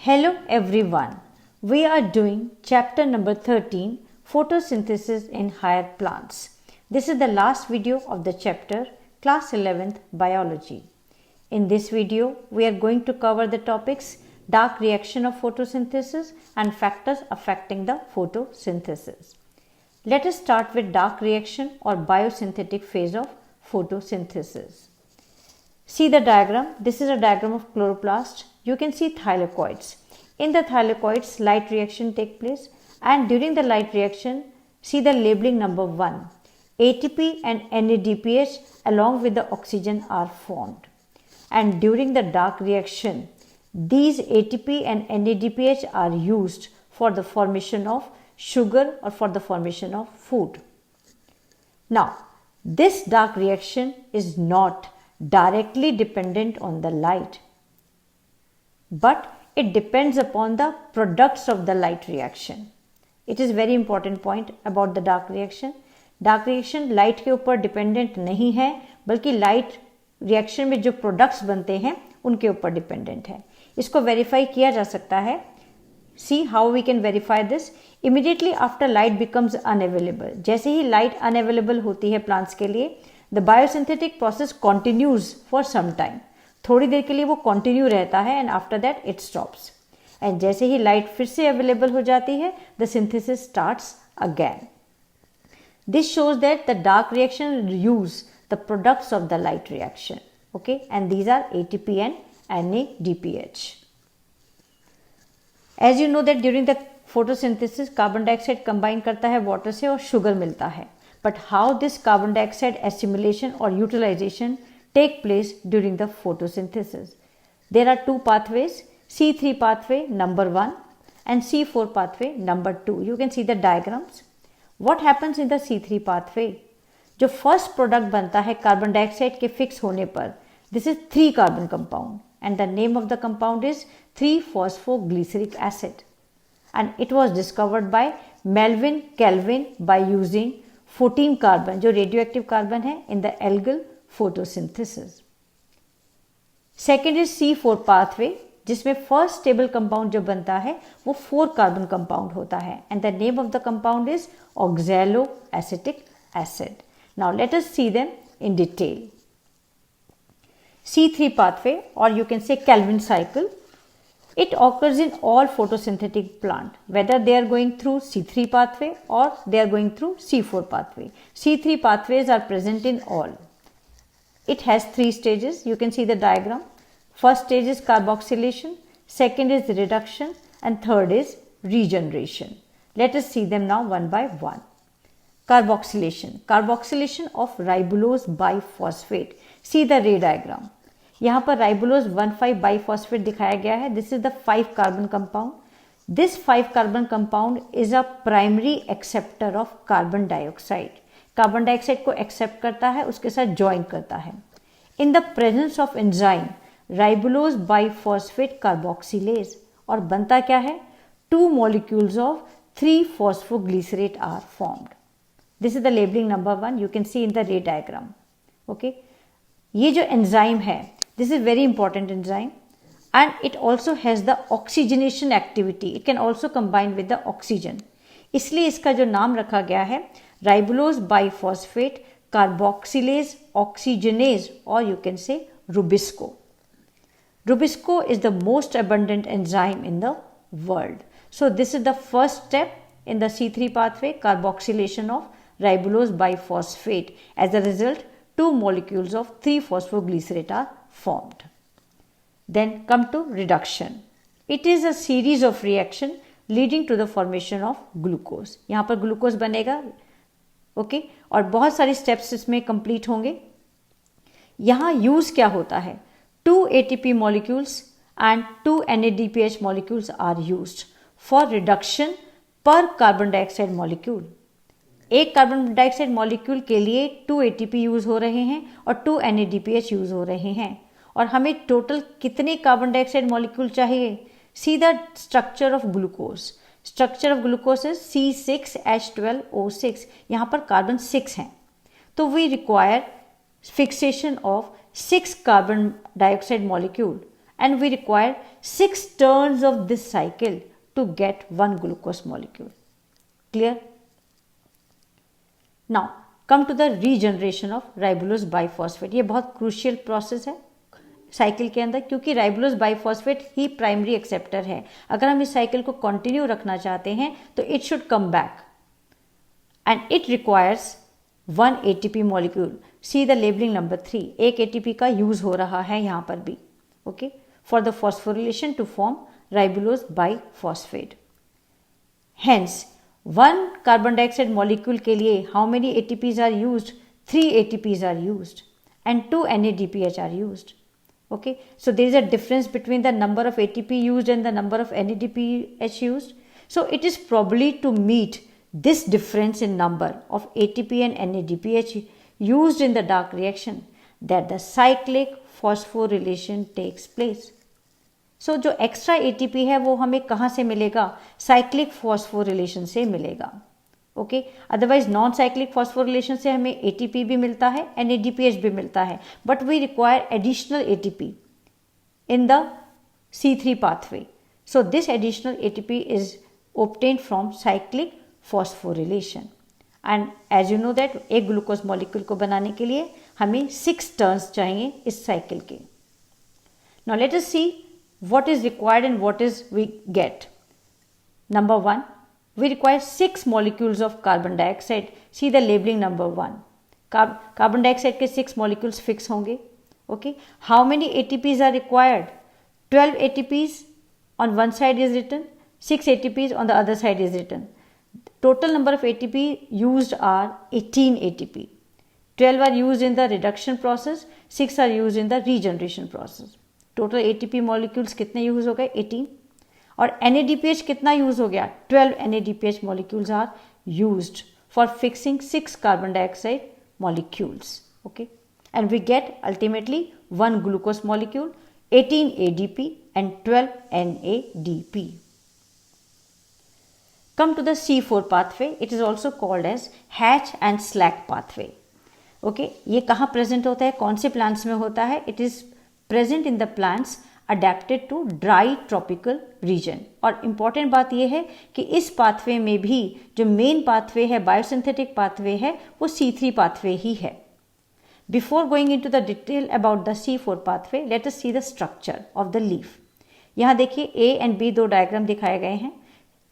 Hello everyone. We are doing chapter number 13, photosynthesis in higher plants. This is the last video of the chapter, class 11th biology. In this video, we are going to cover the topics dark reaction of photosynthesis and factors affecting the photosynthesis. Let us start with dark reaction or biosynthetic phase of photosynthesis. See the diagram. This is a diagram of chloroplast. You can see thylakoids. In the thylakoids, light reaction take place, and during the light reaction, see the labeling number 1. ATP and NADPH along with the oxygen are formed. And during the dark reaction, these ATP and NADPH are used for the formation of sugar or for the formation of food. Now, this dark reaction is not directly dependent on the light, but it depends upon the products of the light reaction. It is very important point about the dark reaction. Dark reaction light के ऊपर dependent नहीं है, बल्कि light reaction में जो products बनते हैं उनके ऊपर डिपेंडेंट है. इसको वेरीफाई किया जा सकता है. See how we can verify this. Immediately after light becomes unavailable, जैसे ही लाइट unavailable होती है प्लांट्स के लिए, the biosynthetic process continues for some time. थोड़ी देर के लिए वो कंटिन्यू रहता है and after that it stops. And जैसे ही लाइट फिर से अवेलेबल हो जाती है, the synthesis starts again. This shows that the dark reaction use the products of the light reaction. Okay, and these are ATP and NADPH. As you know that during the photosynthesis, carbon dioxide combine करता है water से और sugar मिलता है. But how this carbon dioxide assimilation or utilization take place during the photosynthesis? There are two pathways, C3 pathway number 1 and C4 pathway number 2. You can see the diagrams. What happens in the C3 pathway? जो first product बनता है carbon dioxide के fix होने पर, this is 3 carbon compound and the name of the compound is 3-phosphoglyceric acid. And it was discovered by Melvin Kelvin by using 14 carbon जो radioactive carbon है in the algal photosynthesis. Second is C4 pathway जिसमें first stable compound जो बनता है वो 4 carbon compound होता है and the name of the compound is oxalo acetic acid. Now let us see them in detail. C3 pathway or you can say Calvin cycle. It occurs in all photosynthetic plant, whether they are going through C3 pathway or they are going through C4 pathway. C3 pathways are present in all. It has 3 stages. You can see the diagram. First stage is carboxylation, second is reduction, and third is regeneration. Let us see them now one by one. Carboxylation. Carboxylation of ribulose biphosphate. See the ray diagram. यहाँ पर ribulose 1,5 biphosphate दिखाया गया है. This is the 5 carbon compound. This 5 carbon compound is a primary acceptor of carbon dioxide. Carbon dioxide को accept करता है, उसके साथ ज्वाइन करता है. In the presence of enzyme ribulose bisphosphate carboxylase और बनता क्या है? 2 molecules of 3-phosphoglycerate are formed. This is the labelling number 1. You can see in the ray diagram. Okay, ये जो एंजाइम है, this is very important enzyme and it also has the oxygenation activity. It can also combine with the oxygen. इसलिए इसका जो नाम रखा गया है राइबुलोज बाइफॉस्फेट कार्बोक्सिलेज ऑक्सीजनेज और you can say Rubisco. Rubisco is the most abundant enzyme in the world. So this is the first step in the C3 pathway, carboxylation of ribulose biphosphate. As a result, 2 molecules of 3-phosphoglycerate are formed. Then come to reduction. It is a series of reaction leading to the formation of glucose. यहाँ पर glucose बनेगा. Okay, और बहुत सारे steps इसमें complete होंगे. यहाँ use क्या होता है? 2 ATP molecules and 2 NADPH molecules are used for reduction per carbon dioxide molecule. एक कार्बन डाइऑक्साइड मॉलिक्यूल के लिए 2 ATP यूज हो रहे हैं और 2 NADPH यूज हो रहे हैं. और हमें टोटल कितने कार्बन डाइऑक्साइड मॉलिक्यूल चाहिए? See the structure of glucose. Structure of glucose is C6H12O6. यहाँ पर कार्बन 6 हैं, तो we require fixation of 6 carbon dioxide molecule and we require 6 turns of this cycle to get one glucose molecule. Clear? Now come to the regeneration of ribulose biphosphate. ये बहुत crucial process है cycle के अंदर, क्योंकि ribulose biphosphate ही primary acceptor है. अगर हम इस साइकिल को कंटिन्यू रखना चाहते हैं तो it should come back and it requires 1 ATP molecule. See the labelling number 3. एक ATP का यूज हो रहा है यहाँ पर भी. Okay, for the phosphorylation to form ribulose bisphosphate. Hence 1 carbon dioxide molecule के लिए how many ATPs are used? 3 ATPs are used and 2 NADPH are used. Okay, so there is a difference between the number of ATP used and the number of NADPH used. So it is probably to meet this difference in number of ATP and NADPH used in the dark reaction that the cyclic phosphorylation takes place. So जो extra ATP है वो हमें कहाँ से मिलेगा? Cyclic phosphorylation से मिलेगा. Okay, otherwise non cyclic phosphorylation से हमें ATP भी मिलता है, NADPH भी मिलता है, but we require additional ATP in the C3 pathway. So this additional ATP is obtained from cyclic phosphorylation. And as you know that एक ग्लूकोज मॉलिक्यूल को बनाने के लिए हमें 6 टर्न्स चाहिए इस साइकिल के. Now let us see what is required and what is we get. Number 1, we require 6 molecules of carbon dioxide. See the labeling number 1. Carbon dioxide के 6 molecules fix होंगे. Okay, how many ATPs are required? 12 ATPs on one side is written, 6 ATPs on the other side is written. Total number of ATP used are 18 ATP. 12 are used in the reduction process, 6 are used in the regeneration process. Total ATP molecules कितने use हो गए? 18. और NADPH कितना use हो गया? 12 NADPH molecules are used for fixing 6 carbon dioxide molecules. Okay, and we get ultimately 1 glucose molecule, 18 ADP and 12 NADP. Come to the C4 pathway. It is also called as Hatch and Slack pathway. Okay, ये कहाँ present होता है? कौन से plants में होता है? It is present in the plants adapted to dry tropical region. और इम्पॉर्टेंट बात यह है कि इस पाथवे में भी जो मेन पाथवे है, बायोसिंथेटिक पाथवे है, वो C3 पाथवे ही है. Before going into the detail about the C4 pathway, let us see the structure of the leaf. यहाँ देखिए A एंड B 2 डायग्राम दिखाए गए हैं.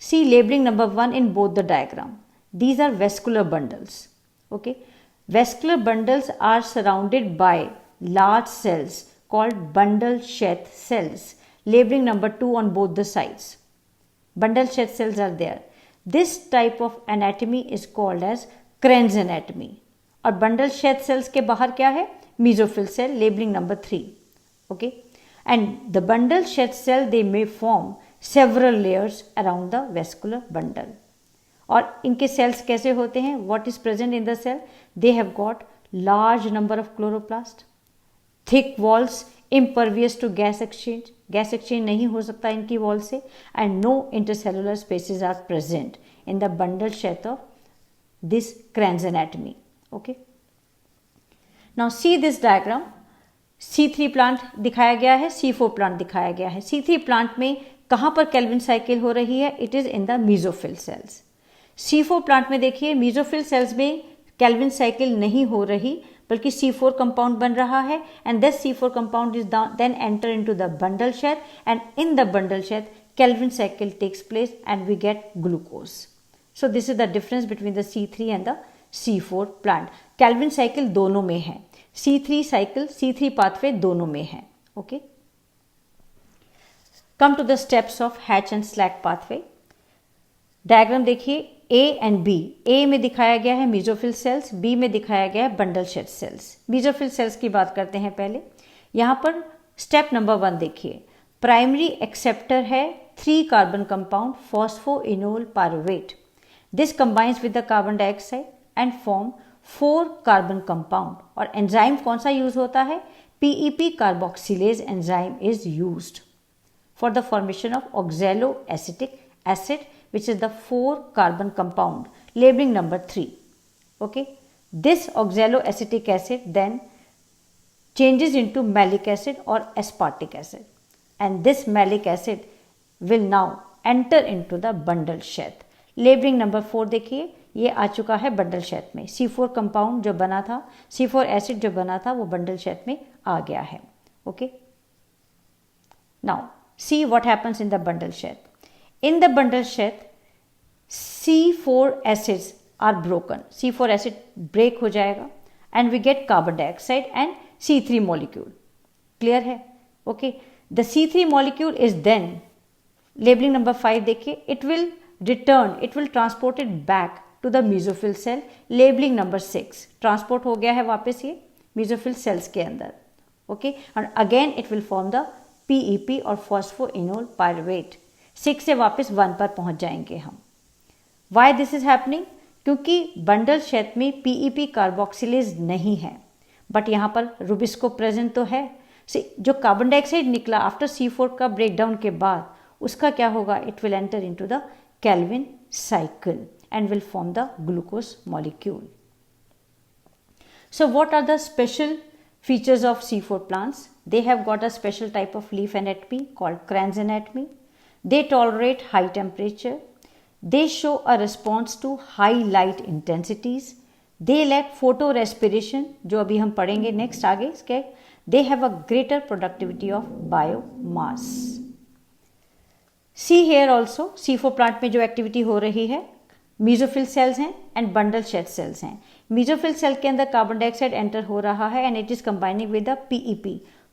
See labelling number 1 in both the diagram. These are vascular bundles. Okay, vascular bundles are surrounded by large cells called bundle sheath cells, labeling number 2 on both the sides. Bundle sheath cells are there. This type of anatomy is called as Krenz anatomy. और bundle sheath cells के बाहर क्या है? Mesophyll cell, labeling number 3. Okay, and the bundle sheath cell they may form several layers around the vascular bundle. और इनके cells कैसे होते हैं? What is present in the cell? They have got large number of chloroplast, thick walls, impervious to gas exchange. Gas exchange नहीं हो सकता इनकी wall से, and no intercellular spaces are present in the bundle sheath of this Krenz anatomy. Okay. Now see this diagram. C3 plant दिखाया गया है, C4 plant दिखाया गया है. C3 प्लांट में कहाँ पर केल्विन साइकिल हो रही है? It is in the mesophyll cells. C4 plant में देखिए मीजोफिल सेल्स में केल्विन साइकिल नहीं हो रही, बल्कि C4 कंपाउंड बन रहा है, and this C4 compound is then enter into the bundle sheath, and in the bundle sheath Calvin cycle takes place and we get glucose. So this is the difference between the C3 and the C4 plant. Calvin cycle दोनों में है, C3 cycle, C3 pathway दोनों में है. Okay, come to the steps of Hatch and Slack pathway. Diagram देखिए, A and B. A में दिखाया गया है मीजोफिल सेल्स, B में दिखाया गया है bundle sheath sales. Mesophyll cells की बात करते हैं पहले. यहाँ पर स्टेप नंबर 1 देखिए, प्राइमरी एक्सेप्टर है 3 carbon compound phosphoenol pyruvate. This combines with the carbon dioxide and form 4 carbon compound. और एंजाइम कौन सा यूज होता है? PEP carboxylase enzyme is used for the formation of oxaloacetic acid, which is the 4 carbon compound, labeling number 3. Okay, this oxaloacetic acid then changes into malic acid or aspartic acid. and this malic acid will now enter into the bundle sheath. Labelling number 4 देखिए, ये आ चुका है bundle sheath में. C4 compound जो बना था, C4 acid जो बना था वो बंडल शेथ में आ गया है. Okay, now see what happens in the bundle sheath. In the bundle sheath C4 acids are broken. C4 acid break हो जाएगा and we get carbon dioxide and C3 molecule. Clear है? Okay, the C3 molecule is then, labelling number 5 देखिए, it will transported back to the mesophyll cell. Labelling number 6, transport हो गया है वापस ये mesophyll cells के अंदर. Okay, and again it will form the PEP और फॉस्फोइनोल पायरुवेट. 6 से वापस 1 पर पहुंच जाएंगे हम. Why this is happening? क्योंकि बंडल शेथ में PEP कार्बोक्सिलेज नहीं है, बट यहाँ पर रुबिस्को प्रेजेंट तो है. जो कार्बन डाइऑक्साइड निकला आफ्टर C4 का ब्रेकडाउन के बाद, उसका क्या होगा? It will enter into the Calvin cycle and will form the glucose molecule. So what are the special features of C4 plants? They have got a special type of leaf anatomy called Kranz anatomy. They tolerate high temperature. They show a response to high light intensities. They lack photorespiration, जो अभी हम पढ़ेंगे next आगे इसके. They have a greater productivity of biomass. See here also, C4 plant में जो activity हो रही है, मीजोफिल सेल्स हैं एंड बंडल शेथ सेल्स हैं. मीजोफिल सेल के अंदर कार्बन डाइऑक्साइड एंटर हो रहा है and it is combining with the PEP,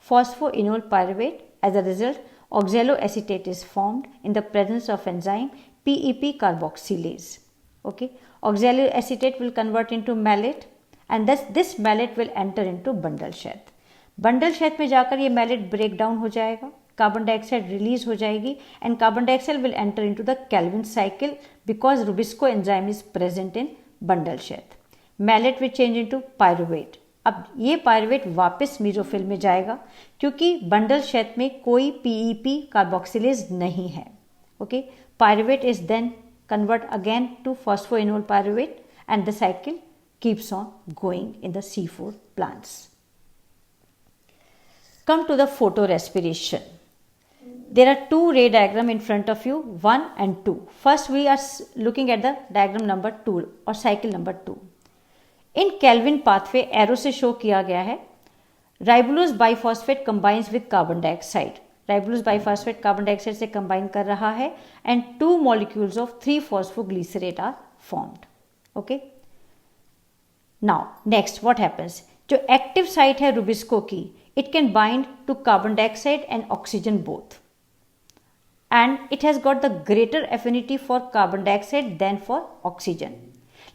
phosphoenolpyruvate. As a result oxaloacetate is formed in the presence of enzyme PEP carboxylase. Okay, oxaloacetate will convert into malate and this malate will enter into bundle Sheth. Bundle sheath में जाकर ये mallet break down हो जाएगा, carbon dioxide release हो जाएगी and carbon dioxide will enter into the Calvin cycle because rubisco enzyme is present in bundle sheath. Malate will change into pyruvate. अब ये pyruvate वापस मीजोफिल में जाएगा क्योंकि बंडल शेथ में कोई PEP कार्बोक्सिलेज नहीं है. Okay, pyruvate is then convert again to phosphoenolpyruvate and the cycle keeps on going in the C4 plants. Come to the photorespiration. There are two ray diagram in front of you, 1 and 2. First we are looking at the diagram number 2 or cycle number 2. In Calvin pathway, arrow से show किया गया है, ribulose biphosphate combines with carbon dioxide. Ribulose biphosphate carbon dioxide से combine कर रहा है and 2 molecules of 3-phosphoglycerate are formed. Okay. Now next what happens? जो active site है रुबिस्को की, it can bind to carbon dioxide and oxygen both. And it has got the greater affinity for carbon dioxide than for oxygen.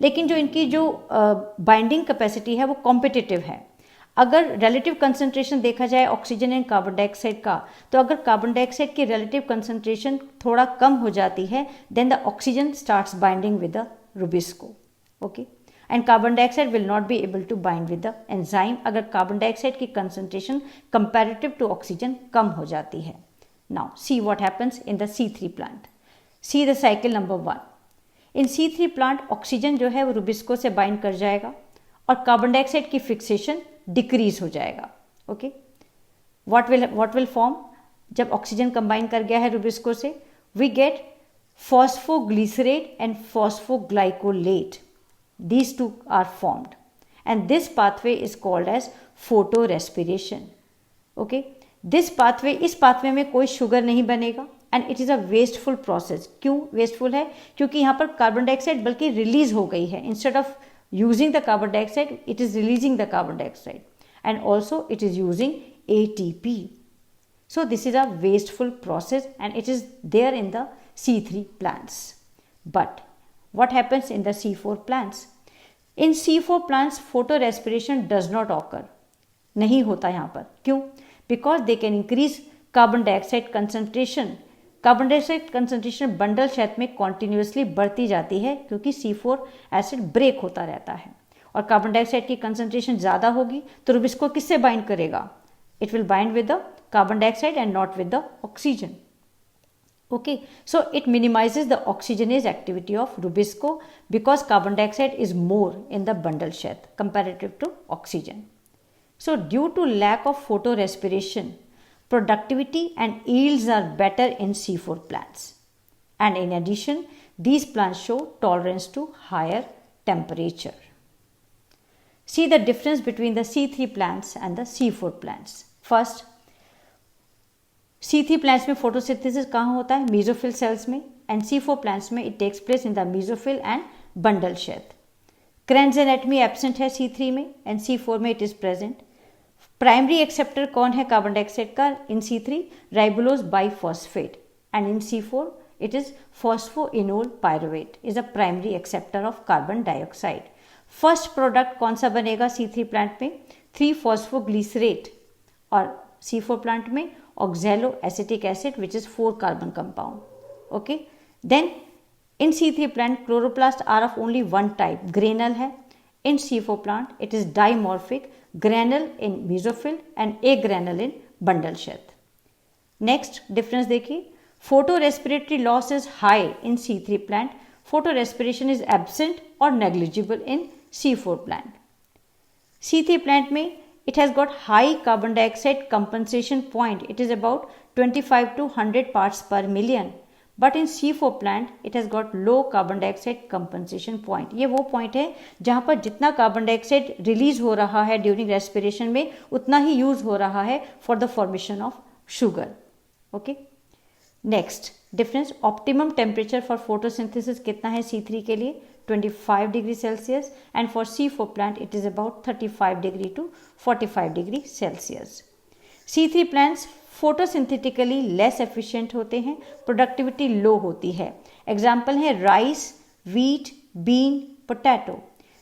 लेकिन जो इनकी जो binding capacity है वो competitive है. अगर रिलेटिव कंसंट्रेशन देखा जाए ऑक्सीजन एंड कार्बन डाइऑक्साइड का, तो अगर कार्बन डाइऑक्साइड की रिलेटिव कंसंट्रेशन थोड़ा कम हो जाती है, then the oxygen starts binding with the rubisco. Okay, and carbon dioxide will not be able to bind with the enzyme अगर कार्बन डाइऑक्साइड की कंसंट्रेशन कंपैरेटिव टू ऑक्सीजन कम हो जाती है. Now see what happens in the C3 plant. See the cycle number 1. In C3 plant oxygen जो है वो rubisco से बाइंड कर जाएगा और कार्बन डाइऑक्साइड की फिक्सेशन डिक्रीज हो जाएगा. Okay, what will form? जब ऑक्सीजन कंबाइन कर गया है रुबिस्को से, we get phosphoglycerate and phosphoglycolate. These two are formed and this pathway is called as photorespiration. Okay, this pathway, इस pathway में कोई शुगर नहीं बनेगा and it is a wasteful process. क्यों wasteful है? क्योंकि यहाँ पर कार्बन डाइऑक्साइड बल्कि रिलीज हो गई है. Instead of using the carbon dioxide, it is releasing the carbon dioxide and also it is using ATP. So this is a wasteful process and it is there in the C3 plants. But what happens in the C4 plants? In C4 plants, photorespiration does not occur. नहीं होता यहाँ पर. क्यों? Because they can increase carbon dioxide concentration. Carbon dioxide concentration bundle sheath में continuously बढ़ती जाती है क्योंकि C4 एसिड ब्रेक होता रहता है और कार्बन डाइऑक्साइड की कंसंट्रेशन ज़्यादा होगी तो रुबिस्को किससे बाइंड करेगा? It will bind with the carbon dioxide and not with the oxygen. Okay, so it minimizes the oxygenase activity of Rubisco because carbon dioxide is more in the bundle sheath comparative to oxygen. So due to lack of photorespiration, Productivity and yields are better in C4 plants. And in addition, these plants show tolerance to higher temperature. See the difference between the C3 plants and the C4 plants. First, C3 plants में photosynthesis कहाँ होता है? Mesophyll cells में. And C4 plants में it takes place in the mesophyll and bundle sheath. Kranz anatomy absent है C3 में and C4 में it is present. Primary acceptor कौन है कार्बन डाइऑक्साइड का? In C3 ribulose biphosphate and in C4 it is phosphoenol pyruvate is a primary acceptor of carbon dioxide. First product कौन सा बनेगा C3 plant में? 3-phosphoglycerate और C4 plant में oxaloacetic acid which is 4 carbon compound. Okay. Then in C3 plant chloroplast are of only one type, granule है. In C4 plant it is dimorphic, granule in mesophyll and agranule in bundle sheath. Next difference देखिए, photorespiratory loss is high in C3 plant, photorespiration is absent or negligible in C4 plant. C3 plant में it has got high carbon dioxide compensation point, it is about 25 to 100 parts per million. But in C4 plant it has got low carbon dioxide compensation point. ये वो point है जहाँ पर जितना carbon dioxide release हो रहा है during respiration में उतना ही use हो रहा है for the formation of sugar. Okay. Next difference, optimum temperature for photosynthesis कितना है C3 के लिए? 25 degree Celsius and for C4 plant it is about 35 degree to 45 degree Celsius. C3 plants photosynthetically less efficient होते हैं, productivity low होती है. Example है rice, wheat, bean, potato.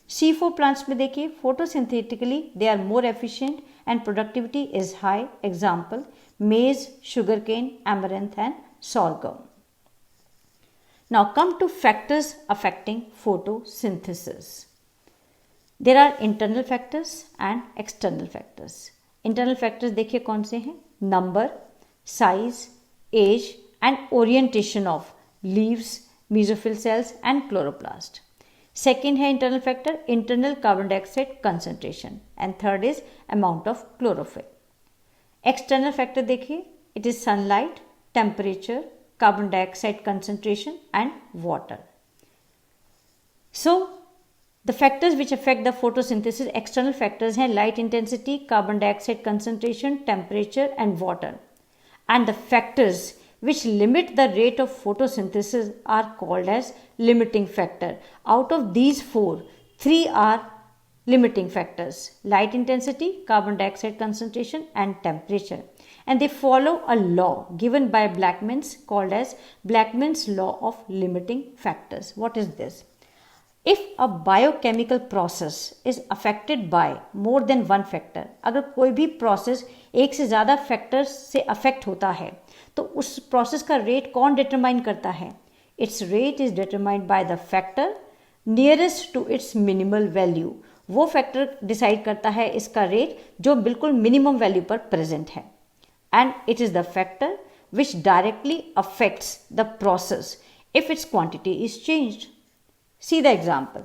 C4 plants में देखिए photosynthetically they are more efficient and productivity is high. Example maize, sugarcane, amaranth and sorghum. Now come to factors affecting photosynthesis. There are internal factors and external factors. Internal factors देखिए कौन से हैं? Number, size, age and orientation of leaves, mesophyll cells and chloroplast. Second है internal factor, internal carbon dioxide concentration and third is amount of chlorophyll. External factor देखिए, it is sunlight, temperature, carbon dioxide concentration and water. So the factors which affect the photosynthesis, external factors हैं light intensity, carbon dioxide concentration, temperature and water. And the factors which limit the rate of photosynthesis are called as limiting factor. Out of these four, 3 are limiting factors: light intensity, carbon dioxide concentration and temperature. And they follow a law given by Blackmans called as Blackmans law of limiting factors. What is this? If a biochemical process is affected by more than one factor, अगर कोई भी process एक से ज़्यादा factors से affect होता है तो उस process का rate कौन determine करता है? Its rate is determined by the factor nearest to its minimal value. वो factor decide करता है इसका rate जो बिल्कुल minimum value पर present है. And it is the factor which directly affects the process if its quantity is changed. See the example.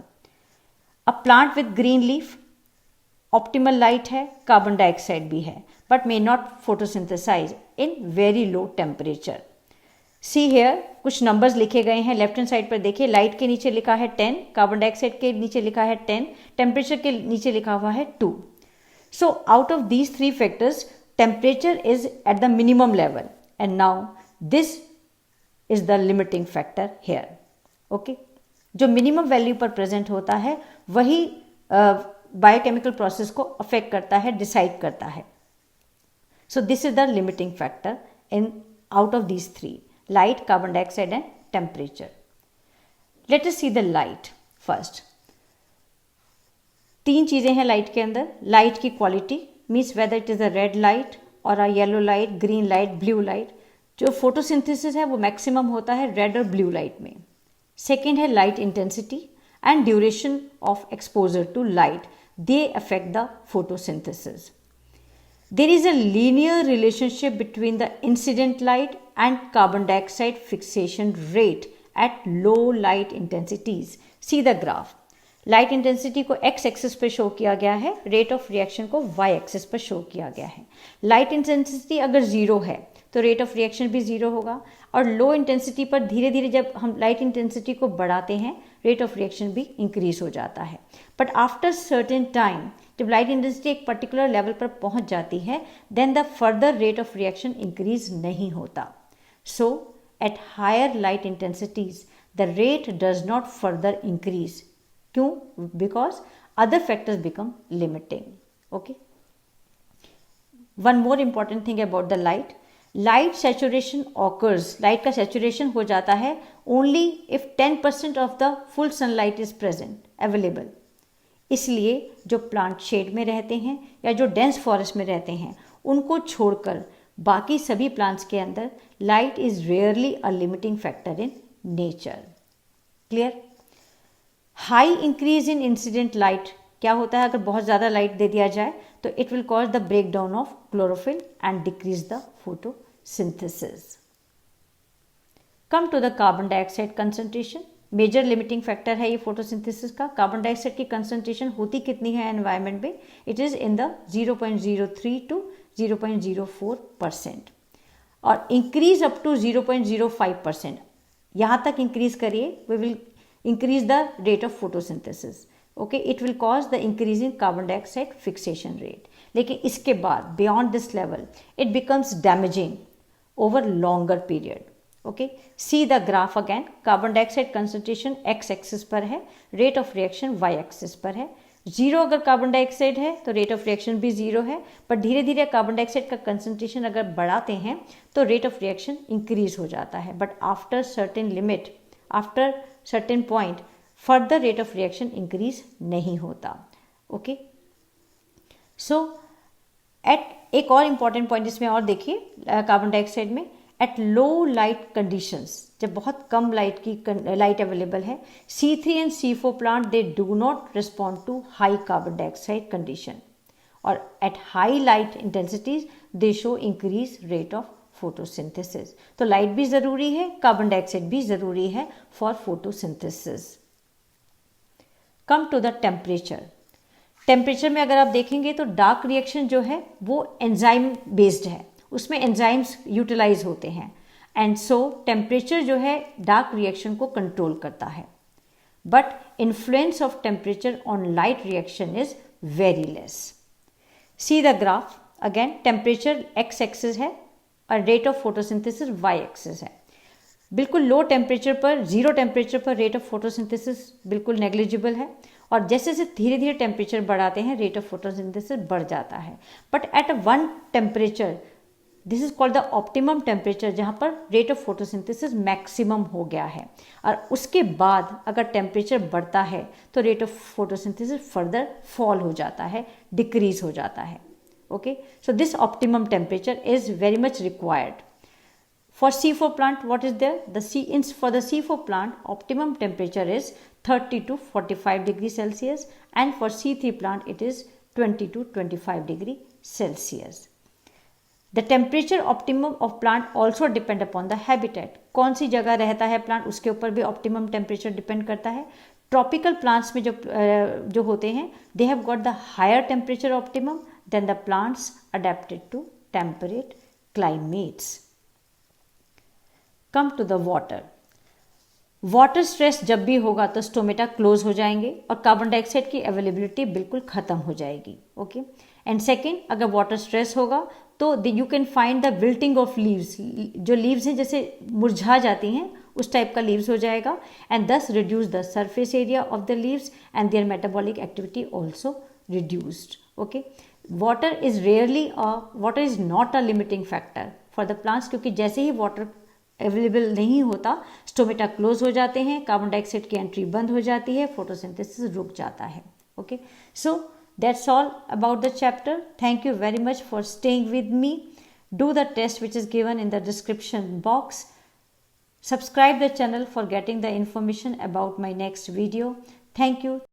A plant with green leaf, optimal light है, carbon dioxide भी है, but may not photosynthesize in very low temperature. See here, कुछ numbers लिखे गए हैं. Left hand side पर देखिए, light के नीचे लिखा है 10, कार्बन डाइऑक्साइड के नीचे लिखा है 10, टेम्परेचर के नीचे लिखा हुआ है 2. So out of these 3 factors, temperature is at the minimum level and now this is the limiting factor here. Okay. जो मिनिमम वैल्यू पर प्रेजेंट होता है वही बायोकेमिकल प्रोसेस को अफेक्ट करता है, डिसाइड करता है. So this is the limiting factor in out of these 3: light, carbon dioxide and temperature. Let us see the light first. 3 चीजें हैं लाइट के अंदर. लाइट की quality means whether it is a red light और a yellow light, green light, blue light. जो photosynthesis है वो maximum होता है रेड और ब्लू लाइट में. सेकेंड है light intensity and duration of exposure to light. They affect the photosynthesis. There is a linear relationship between the incident light and carbon dioxide fixation rate at low light intensities. See the graph. Light intensity को X axis पर show किया गया है, rate of reaction को Y axis पर show किया गया है। लाइट इंटेंसिटी अगर जीरो है तो रेट ऑफ रिएक्शन भी जीरो होगा, और लो इंटेंसिटी पर धीरे धीरे जब हम लाइट इंटेंसिटी को बढ़ाते हैं रेट ऑफ रिएक्शन भी इंक्रीज हो जाता है। बट आफ्टर सर्टेन टाइम जब लाइट इंटेंसिटी एक पर्टिकुलर लेवल पर पहुंच जाती है then the further rate of reaction increase नहीं होता। So at higher light intensities the rate does not further increase. क्यों? Because other factors become limiting. Okay, one more important thing about the light, light saturation occurs, light का saturation हो जाता है only if 10% of the full sunlight is present available. इसलिए जो plant shade में रहते हैं या जो डेंस फॉरेस्ट में रहते हैं उनको छोड़कर बाकी सभी प्लांट्स के अंदर light is rarely a limiting factor in nature. Clear? High increase in incident light क्या होता है? अगर बहुत ज़्यादा लाइट दे दिया जाए तो it will cause the break down of chlorophyll and decrease the photosynthesis. Come to the carbon dioxide concentration, major limiting factor है ये फोटोसिंथेसिस का। कार्बन डाइऑक्साइड की कंसंट्रेशन होती कितनी है एनवायरनमेंट में? It is in the 0.03 to 0.04% और increase up to 0.05%। यहाँ तक इंक्रीज करिए, we will increase the rate of photosynthesis. Okay, it will cause the increase in carbon dioxide fixation rate. लेकिन इसके बाद beyond this level it becomes damaging over longer period. Okay, see the graph again. Carbon dioxide concentration x axis पर है, rate of reaction y axis पर है। Zero अगर carbon dioxide है तो रेट ऑफ रिएक्शन भी जीरो है, पर धीरे धीरे कार्बन डाइऑक्साइड का कंसंट्रेशन अगर बढ़ाते हैं तो रेट ऑफ रिएक्शन इंक्रीज हो जाता है। But after certain limit, after certain point further rate of reaction increase नहीं होता। ओके, सो एट एक और इंपॉर्टेंट पॉइंट इसमें और देखिए कार्बन डाइऑक्साइड में, एट लो लाइट कंडीशंस, जब बहुत कम लाइट अवेलेबल है, C3 and C4 plant they do not respond to high carbon dioxide condition, और at high light intensities they show increase rate of photosynthesis. तो light भी जरूरी है, कार्बन डाइऑक्साइड भी जरूरी है for photosynthesis. Come to the temperature, temperature में अगर आप देखेंगे तो डार्क रिएक्शन जो है वो एंजाइम बेस्ड है, उसमें एंजाइम्स यूटिलाइज होते हैं, एंड सो टेम्परेचर जो है डार्क रिएक्शन को कंट्रोल करता है। But influence of temperature on light reaction is very less. See the graph again, temperature X axis है और rate of photosynthesis Y axis है। बिल्कुल लो टेम्परेचर पर, जीरो टेम्परेचर पर रेट ऑफ फोटोसिंथेसिस बिल्कुल नेग्लिजिबल है, और जैसे जैसे धीरे धीरे टेम्परेचर बढ़ाते हैं रेट ऑफ फोटोसिंथेसिस बढ़ जाता है। But at one temperature, this is called the optimum temperature, जहाँ पर रेट ऑफ फोटोसिंथेसिस मैक्सिमम हो गया है, और उसके बाद अगर टेम्परेचर बढ़ता है तो rate of photosynthesis further fall हो जाता है, डिक्रीज हो जाता है। Okay, so this optimum temperature is very much required. For C4 plant, what is there? For the C4 plant, optimum temperature is 30 to 45 degrees Celsius, and for C3 plant, it is 20 to 25 degree Celsius. The temperature optimum of plant also depend upon the habitat. कौन सी जगह रहता है plant, उसके ऊपर भी optimum temperature depend करता है। Tropical plants में जो होते हैं, they have got the higher temperature optimum than the plants adapted to temperate climates. Come to the water. Water stress जब भी होगा तो स्टोमेटा क्लोज हो जाएंगे और कार्बन डाइऑक्साइड की अवेलेबिलिटी बिल्कुल खत्म हो जाएगी। ओके, एंड सेकेंड, अगर वाटर स्ट्रेस होगा तो you can find the wilting of leaves, जो लीव्स हैं जैसे मुरझा जाती हैं उस टाइप का लीव्स हो जाएगा, and thus reduce the surface area of the leaves and their metabolic activity also reduced. Okay, water is not a limiting factor for the plants, क्योंकि जैसे ही वाटर अवेलेबल नहीं होता स्टोमेटा क्लोज हो जाते हैं, कार्बन डाइऑक्साइड की entry बंद हो जाती है, फोटोसिंथेसिस रुक जाता है। Okay, so that's all about the chapter. Thank you very much for staying with me. Do the test which is given in the description box. Subscribe the channel for getting the information about my next video. Thank you.